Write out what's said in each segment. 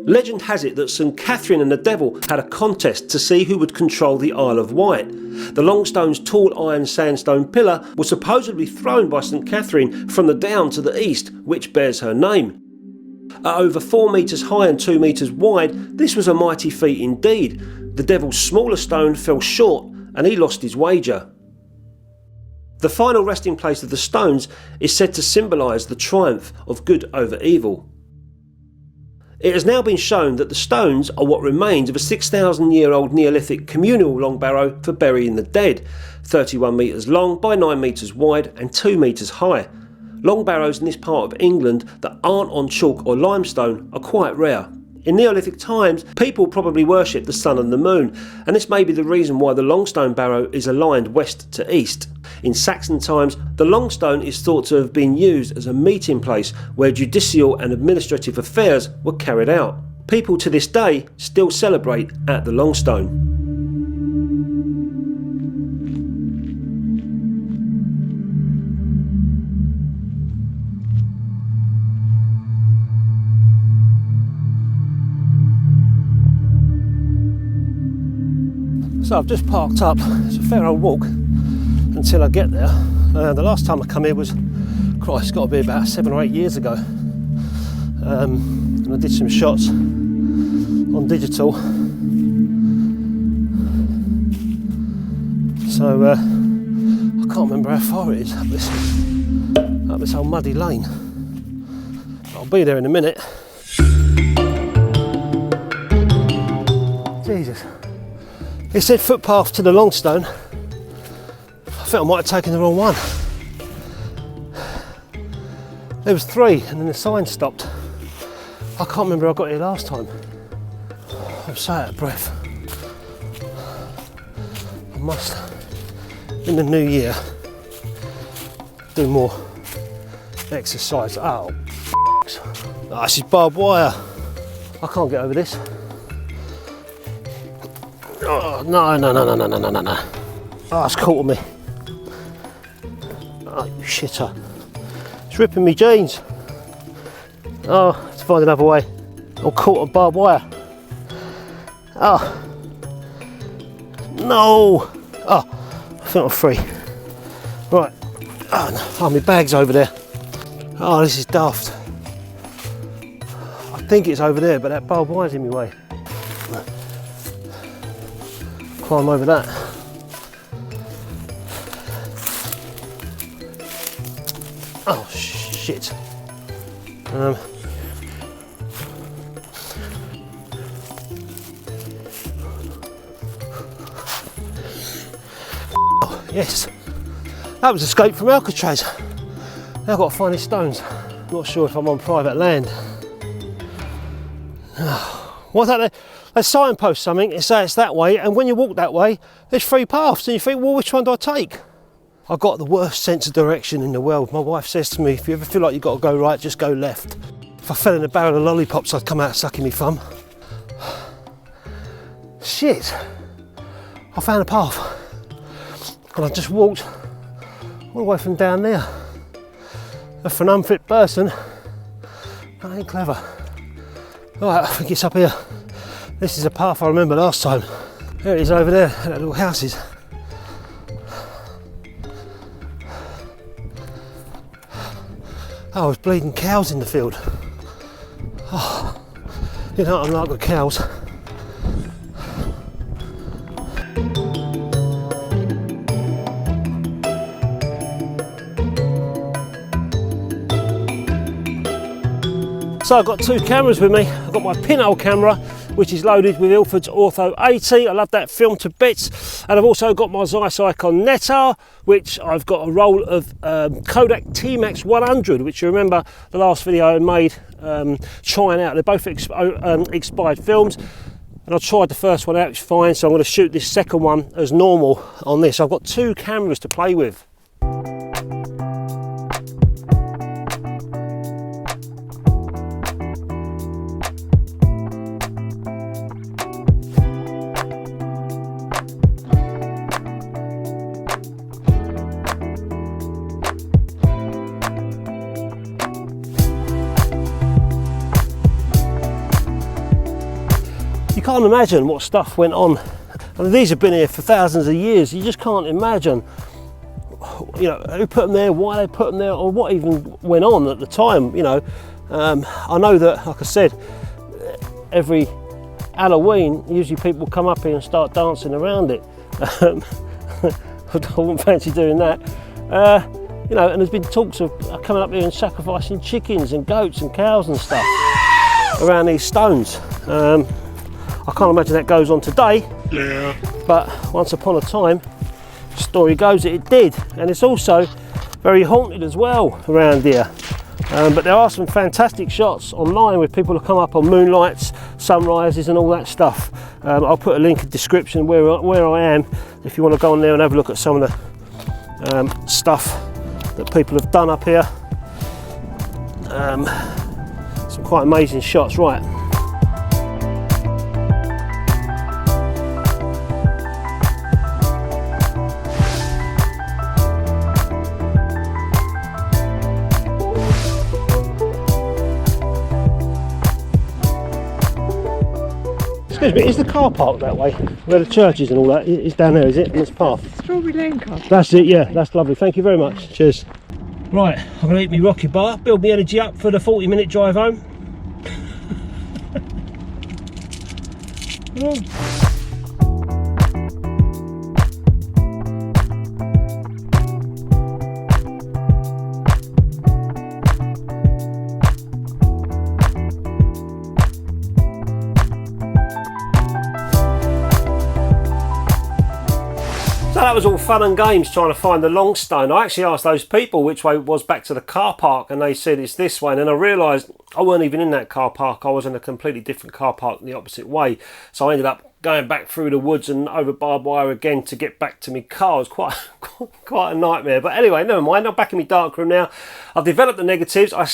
Legend has it that St Catherine and the Devil had a contest to see who would control the Isle of Wight. The Longstone's tall iron sandstone pillar was supposedly thrown by St Catherine from the down to the east, which bears her name. At over 4 metres high and 2 metres wide, this was a mighty feat indeed. The Devil's smaller stone fell short and he lost his wager. The final resting place of the stones is said to symbolise the triumph of good over evil. It has now been shown that the stones are what remains of a 6,000-year-old Neolithic communal long barrow for burying the dead, 31 metres long by 9 metres wide and 2 metres high. Long barrows in this part of England that aren't on chalk or limestone are quite rare. In Neolithic times, people probably worshipped the sun and the moon, and this may be the reason why the Longstone barrow is aligned west to east. In Saxon times, the Longstone is thought to have been used as a meeting place where judicial and administrative affairs were carried out. People to this day still celebrate at the Longstone. So I've just parked up. It's a fair old walk until I get there. The last time I come here was, Christ, it's got to be about 7 or 8 years ago. And I did some shots on digital. So I can't remember how far it is up this old muddy lane. I'll be there in a minute. Jesus. It said footpath to the Longstone. I think I might have taken the wrong one. There was 3 and then the sign stopped. I can't remember how I got here last time. I'm so out of breath. I must, in the new year, do more exercise. Oh, this is barbed wire. I can't get over this. Oh, no. Oh, it's caught on me. Oh, you shitter. It's ripping me jeans. Oh, let's find another way. I'm caught on barbed wire. Oh. No. Oh, I think I'm free. Right. Oh, my bag's over there. Oh, this is daft. I think it's over there, but that barbed wire's in my way. Climb over that. Oh shit. Oh, yes. That was escape from Alcatraz. Now I've got to find these stones. Not sure if I'm on private land. What's that there? They signpost something and say it's that way, and when you walk that way, there's 3 paths, and you think, well, which one do I take? I've got the worst sense of direction in the world. My wife says to me, if you ever feel like you've got to go right, just go left. If I fell in a barrel of lollipops, I'd come out sucking my thumb. Shit. I found a path. And I just walked all the way from down there. And for an unfit person, that ain't clever. Right, I think it's up here. This is a path I remember last time. There it is over there, at that little houses. Oh, I was bleeding cows in the field. Oh, you know what I'm like with cows. So I've got 2 cameras with me. I've got my Pinhole camera, which is loaded with Ilford's Ortho 80. I love that film to bits. And I've also got my Zeiss Ikon Nettar, which I've got a roll of Kodak Tmax 100, which you remember the last video I made trying out. They're both expired films. And I tried the first one out, it's fine, so I'm going to shoot this second one as normal on this. I've got 2 cameras to play with. can't imagine what stuff went on. I mean, these have been here for thousands of years. You just can't imagine, you know, who put them there, why they put them there, or what even went on at the time, you know. I know that, like I said, every Halloween, usually people come up here and start dancing around it. I wouldn't fancy doing that. You know, and there's been talks of coming up here and sacrificing chickens and goats and cows and stuff around these stones. I can't imagine that goes on today, yeah. But once upon a time, the story goes that it did, and it's also very haunted as well around here. But there are some fantastic shots online with people who come up on moonlights, sunrises and all that stuff. I'll put a link in the description where I am if you want to go on there and have a look at some of the stuff that people have done up here. Some quite amazing shots, right. Excuse me, is the car park that way? Where the church is and all that? It's down there, is it? On this path? Strawberry Lane car. That's it, yeah, that's lovely. Thank you very much. Cheers. Right, I'm going to eat my Rocky Bar, build my energy up for the 40-minute drive home. So that was all fun and games trying to find the Longstone. I actually asked those people which way was back to the car park, and they said it's this way, and then I realised I weren't even in that car park. I was in a completely different car park in the opposite way, so I ended up going back through the woods and over barbed wire again to get back to my car. It was quite a nightmare, but anyway, never mind. I'm back in my darkroom now. I've developed the negatives. I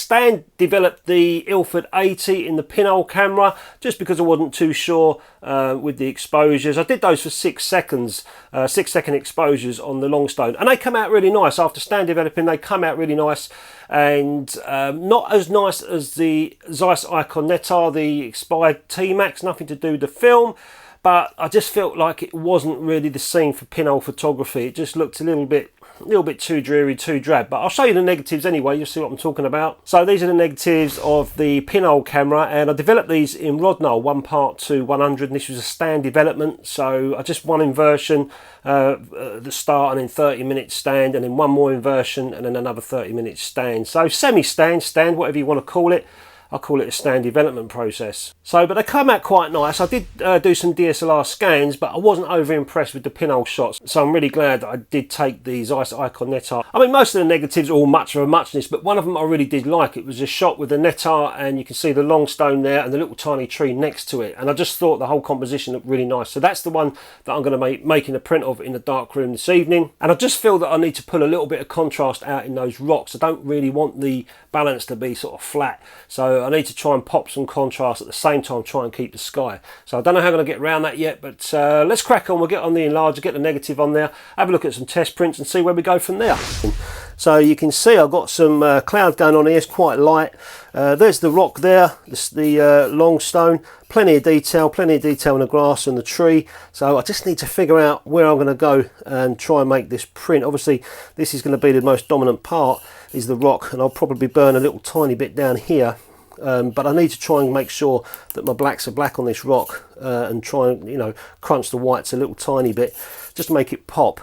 developed the Ilford 80 in the Pinhole camera just because I wasn't too sure with the exposures. I did those for 6 seconds, 6-second exposures on the Longstone, and they come out really nice. After stand developing, they come out really nice, and not as nice as the Zeiss Ikon Nettar, the expired Tmax, nothing to do with the film. But I just felt like it wasn't really the scene for pinhole photography. It just looked a little bit too dreary, too drab. But I'll show you the negatives anyway, you'll see what I'm talking about. So these are the negatives of the pinhole camera, and I developed these in Rodinal 1:100, and this was a stand development. So I just one inversion at the start, and then 30-minute stand, and then one more inversion, and then another 30-minute stand. So semi-stand, stand, whatever you want to call it. I call it a stand development process. So, but they come out quite nice. I did do some DSLR scans, but I wasn't over impressed with the pinhole shots. So I'm really glad that I did take the Zeiss Ikon Nettar. I mean, most of the negatives are all much of a muchness, but one of them I really did like. It was a shot with the Nettar, and you can see the Longstone there and the little tiny tree next to it. And I just thought the whole composition looked really nice. So that's the one that I'm going to be making a print of in the darkroom this evening. And I just feel that I need to pull a little bit of contrast out in those rocks. I don't really want the balance to be sort of flat. So I need to try and pop some contrast at the same time, try and keep the sky. So I don't know how I'm going to get around that yet, but let's crack on. We'll get on the enlarger, get the negative on there, have a look at some test prints and see where we go from there. So you can see I've got some cloud going on here. It's quite light. There's the rock there, this, the Longstone. Plenty of detail in the grass and the tree. So I just need to figure out where I'm going to go and try and make this print. Obviously this is going to be the most dominant part, is the rock, and I'll probably burn a little tiny bit down here. But I need to try and make sure that my blacks are black on this rock, and try and, you know, crunch the whites a little tiny bit just to make it pop.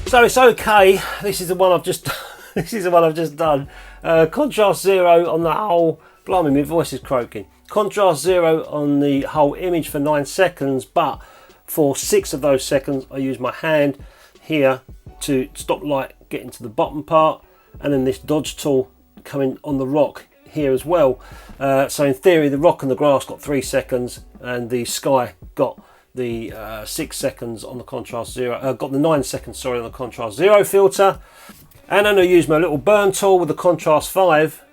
So it's okay. This is the one I've just done. Contrast 0 on the whole. Blimey, my voice is croaking. Contrast 0 on the whole image for 9 seconds, but for 6 of those seconds I use my hand here to stop light getting to the bottom part, and then this dodge tool coming on the rock here as well. So in theory the rock and the grass got 3 seconds and the sky got the 6 seconds on the contrast 0, got the 9 seconds, sorry, on the contrast 0 filter. And then I used my little burn tool with the contrast 5,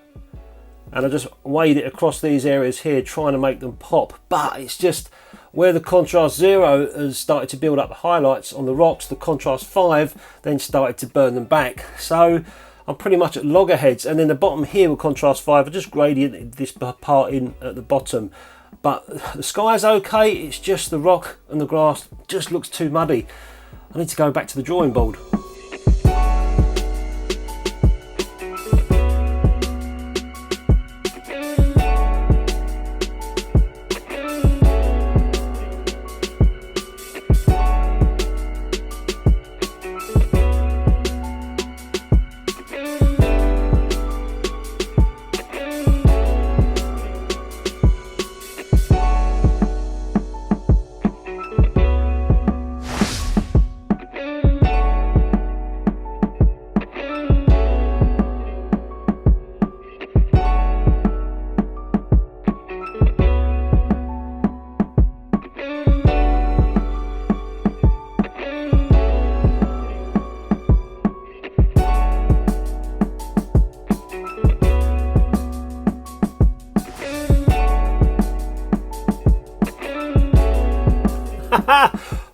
and I just weighed it across these areas here, trying to make them pop. But it's just where the contrast 0 has started to build up the highlights on the rocks, the contrast 5 then started to burn them back. So I'm pretty much at loggerheads, and then the bottom here with contrast 5, I just gradiented this part in at the bottom. But the sky's okay, it's just the rock and the grass just looks too muddy. I need to go back to the drawing board.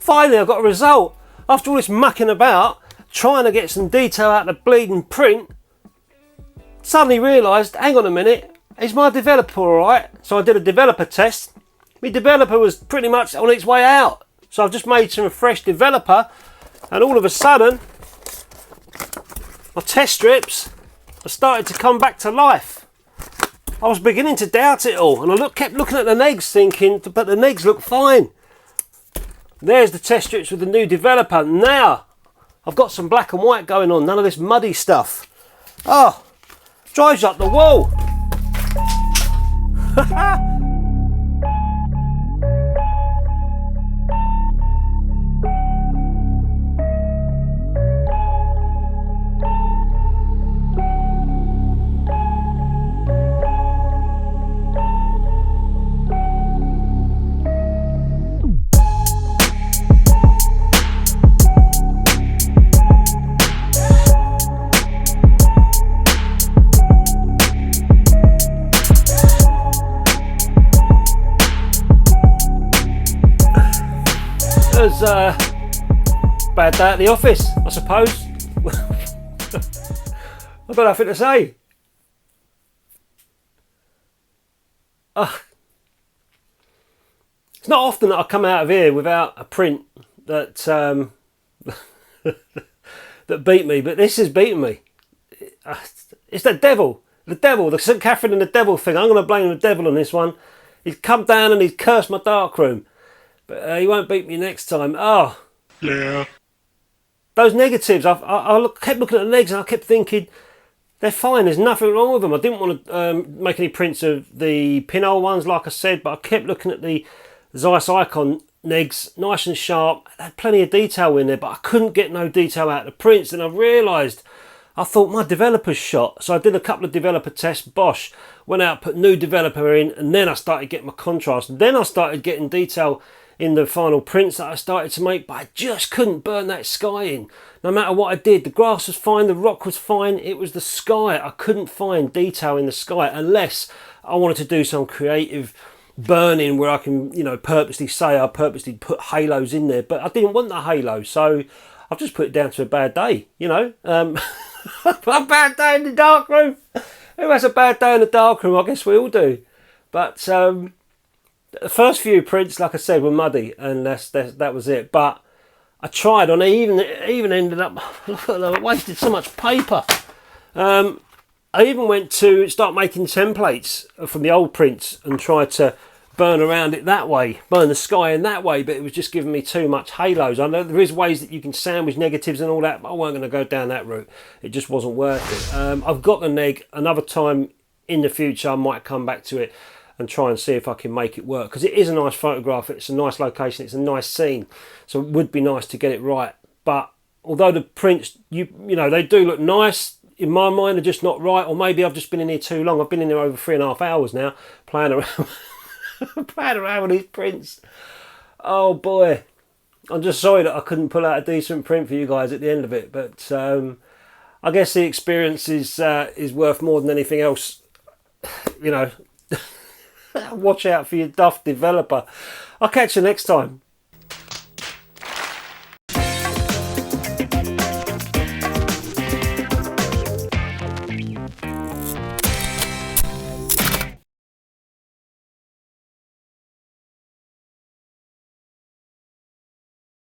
Finally, I've got a result. After all this mucking about, trying to get some detail out of the bleeding print, suddenly realised, hang on a minute, is my developer alright? So I did a developer test. My developer was pretty much on its way out. So I've just made some fresh developer, and all of a sudden, my test strips have started to come back to life. I was beginning to doubt it all, and I kept looking at the negs thinking, but the negs look fine. There's the test strips with the new developer. Now I've got some black and white going on, none of this muddy stuff. Oh, drives you up the wall. It was a bad day at the office, I suppose. I've got nothing to say. It's not often that I come out of here without a print that that beat me, but this has beaten me. It's the devil, the St. Catherine and the devil thing. I'm going to blame the devil on this one. He's come down and he's cursed my darkroom. But he won't beat me next time. Oh. Yeah. Those negatives, I kept looking at the negs and I kept thinking, they're fine, there's nothing wrong with them. I didn't want to make any prints of the pinhole ones, like I said, but I kept looking at the Zeiss Ikon negs, nice and sharp. They had plenty of detail in there, but I couldn't get no detail out of the prints. And I realised, I thought my developer's shot. So I did a couple of developer tests, bosh, went out, put new developer in, and then I started getting my contrast. Then I started getting detail in the final prints that I started to make, but I just couldn't burn that sky in. No matter what I did, the grass was fine, the rock was fine, it was the sky. I couldn't find detail in the sky unless I wanted to do some creative burning where I can, you know, purposely say I purposely put halos in there, but I didn't want the halo, so I've just put it down to a bad day, you know. A bad day in the darkroom. Who has a bad day in the darkroom? I guess we all do. But the first few prints, like I said, were muddy, and that was it. But I tried, and I even ended up, I wasted so much paper. I even went to start making templates from the old prints and tried to burn around it that way, burn the sky in that way, but it was just giving me too much halos. I know there is ways that you can sandwich negatives and all that, but I wasn't going to go down that route. It just wasn't worth it. I've got the neg. Another time in the future I might come back to it and try and see if I can make it work, because it is a nice photograph, it's a nice location, it's a nice scene, so it would be nice to get it right. But although the prints, you know, they do look nice, in my mind are just not right, or maybe I've just been in here too long. I've been in here over 3.5 hours now, playing around, playing around with these prints. Oh boy, I'm just sorry that I couldn't pull out a decent print for you guys at the end of it, but I guess the experience is worth more than anything else. You know, watch out for your duff developer. I'll catch you next time.